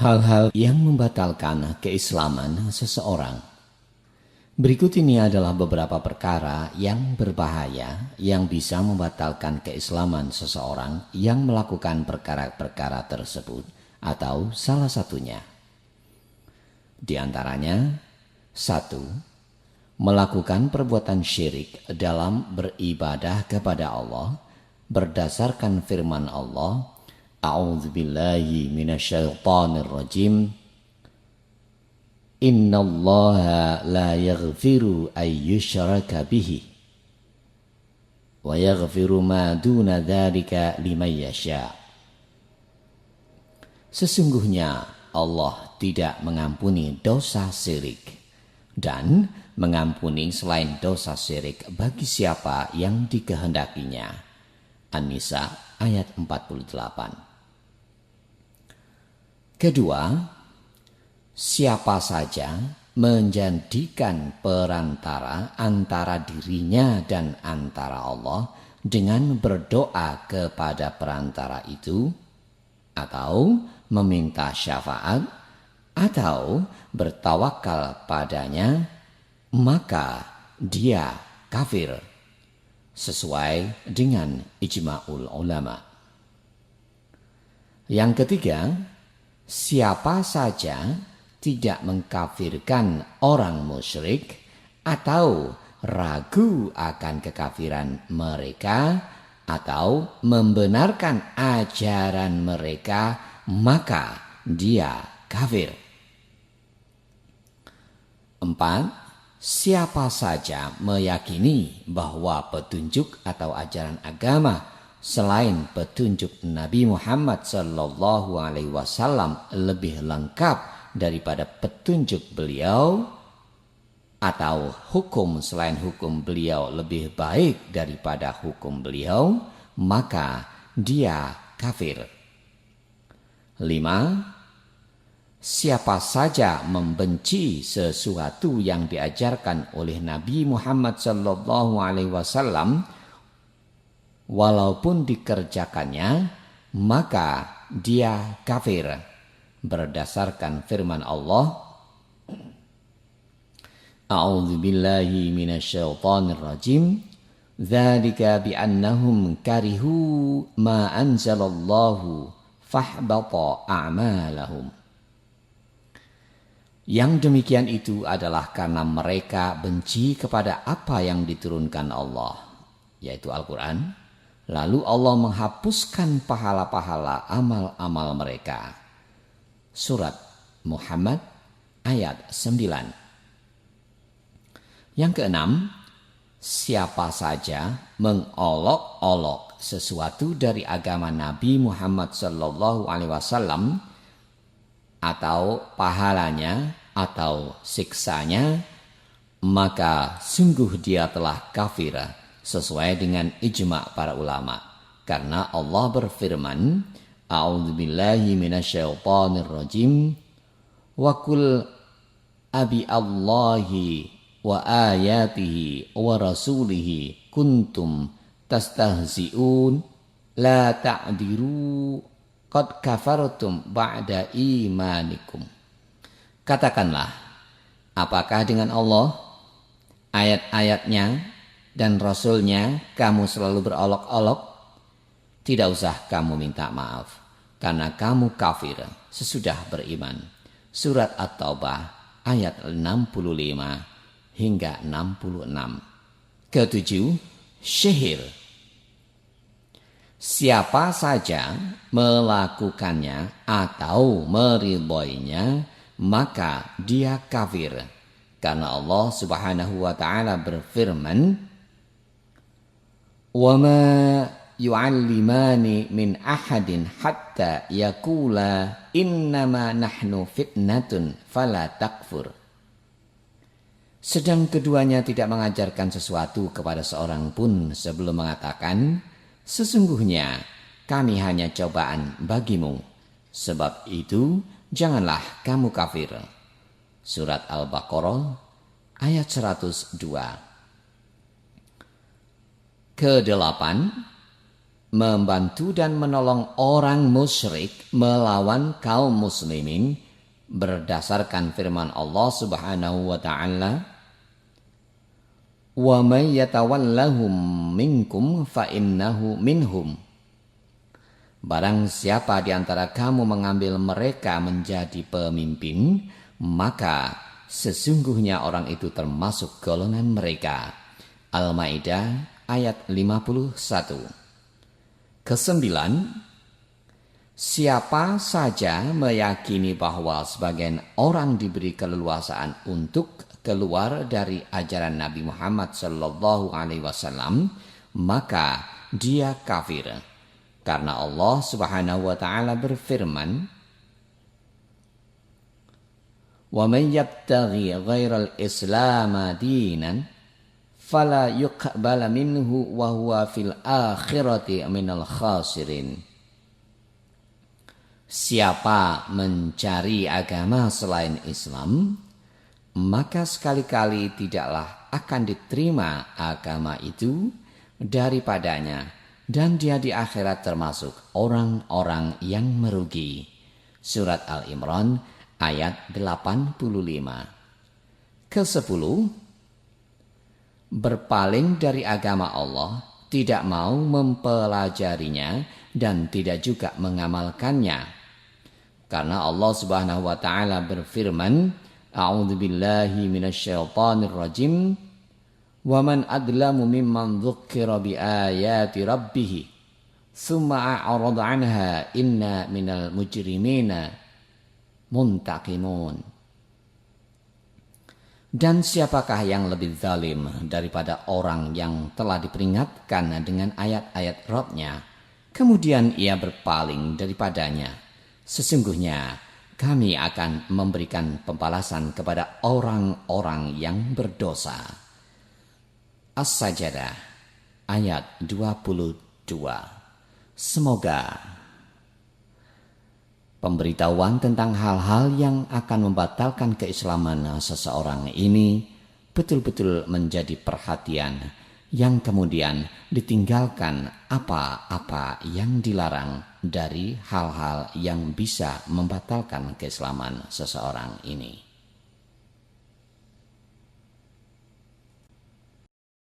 Hal-hal yang membatalkan keislaman seseorang. Berikut ini adalah beberapa perkara yang berbahaya yang bisa membatalkan keislaman seseorang yang melakukan perkara-perkara tersebut atau salah satunya. Di antaranya, 1. Melakukan perbuatan syirik dalam beribadah kepada Allah berdasarkan firman Allah, A'udzubillahi minasyaitonir rajim. Innallaha la yaghfiru ay yushraka bihi wa yaghfiru ma duna dzalika liman yasha. Sesungguhnya Allah tidak mengampuni dosa syirik dan mengampuni selain dosa syirik bagi siapa yang dikehendakinya. An-Nisa ayat 48. Kedua, siapa saja menjadikan perantara antara dirinya dan antara Allah dengan berdoa kepada perantara itu, atau meminta syafaat, atau bertawakal padanya, maka dia kafir, sesuai dengan ijma'ul ulama. Yang ketiga, siapa saja tidak mengkafirkan orang musyrik atau ragu akan kekafiran mereka atau membenarkan ajaran mereka, maka dia kafir. 4. Siapa saja meyakini bahwa petunjuk atau ajaran agama selain petunjuk Nabi Muhammad SAW lebih lengkap daripada petunjuk beliau, atau hukum selain hukum beliau lebih baik daripada hukum beliau, maka dia kafir. 5. Siapa saja membenci sesuatu yang diajarkan oleh Nabi Muhammad SAW walaupun dikerjakannya, maka dia kafir berdasarkan firman Allah, A'udzubillahi minasyaitonir rajim. Dzalika bi'annahum karihu ma anzalallahu fahbata a'malahum. Yang demikian itu adalah karena mereka benci kepada apa yang diturunkan Allah, yaitu Al-Quran. Lalu Allah menghapuskan pahala-pahala amal-amal mereka. Surat Muhammad ayat 9. Yang keenam, siapa saja mengolok-olok sesuatu dari agama Nabi Muhammad SAW atau pahalanya atau siksanya, maka sungguh dia telah kafir sesuai dengan ijma' para ulama. Karena Allah berfirman, A'udzubillahi minasyaitonir rajim. Wa qul abi Allahi wa ayatihi wa rasulihi kuntum tastahzi'un la ta'diru qad kafartum ba'da imanikum. Katakanlah, apakah dengan Allah, ayat-ayatnya dan Rasulnya kamu selalu berolok-olok? Tidak usah kamu minta maaf, karena kamu kafir sesudah beriman. Surat At-Taubah ayat 65 hingga 66. Ketujuh, syihir. Siapa saja melakukannya atau meridhoinya, maka dia kafir. Karena Allah Subhanahu wa ta'ala berfirman, وَمَا يُعَلِّمَانِ مِنْ أَحَدٍ حَتَّى يَقُولَا إِنَّمَا نَحْنُ فِتْنَةٌ فَلَا تَكْفُرْ. Sedang keduanya tidak mengajarkan sesuatu kepada seorang pun sebelum mengatakan, sesungguhnya kami hanya cobaan bagimu. Sebab itu janganlah kamu kafir. Surat Al-Baqarah ayat 102. Kedelapan, membantu dan menolong orang musyrik melawan kaum muslimin berdasarkan firman Allah Subhanahu wa taala, "Wa may yatawallahum minkum fa innahu minhum." Barang siapa di antara kamu mengambil mereka menjadi pemimpin, maka sesungguhnya orang itu termasuk golongan mereka. Al-Maidah ayat 51. Kesembilan, siapa saja meyakini bahwa sebagian orang diberi keleluasaan untuk keluar dari ajaran Nabi Muhammad SAW, maka dia kafir. Karena Allah Subhanahu wa taala berfirman, "Wa man yabtaghi ghairal Islam dinan fala yuqbala minhu wa huwa fil akhirati minal khasirin." Siapa mencari agama selain Islam, maka sekali-kali tidaklah akan diterima agama itu daripadanya, dan dia di akhirat termasuk orang-orang yang merugi. Surat Al-Imran ayat 85. Kesepuluh, berpaling dari agama Allah, tidak mau mempelajarinya dan tidak juga mengamalkannya. Karena Allah Subhanahu wa taala berfirman, "A'udzubillahi minasyaitonir rajim. Wa man adlamu mimman dzukkira biayati rabbih tsumma a'rada 'anha inna minal mujrimina muntaqimun." Dan siapakah yang lebih zalim daripada orang yang telah diperingatkan dengan ayat-ayat Rabb-Nya, kemudian ia berpaling daripadanya? Sesungguhnya kami akan memberikan pembalasan kepada orang-orang yang berdosa. As-Sajdah ayat 22. Semoga pemberitahuan tentang hal-hal yang akan membatalkan keislaman seseorang ini betul-betul menjadi perhatian, yang kemudian ditinggalkan apa-apa yang dilarang dari hal-hal yang bisa membatalkan keislaman seseorang ini.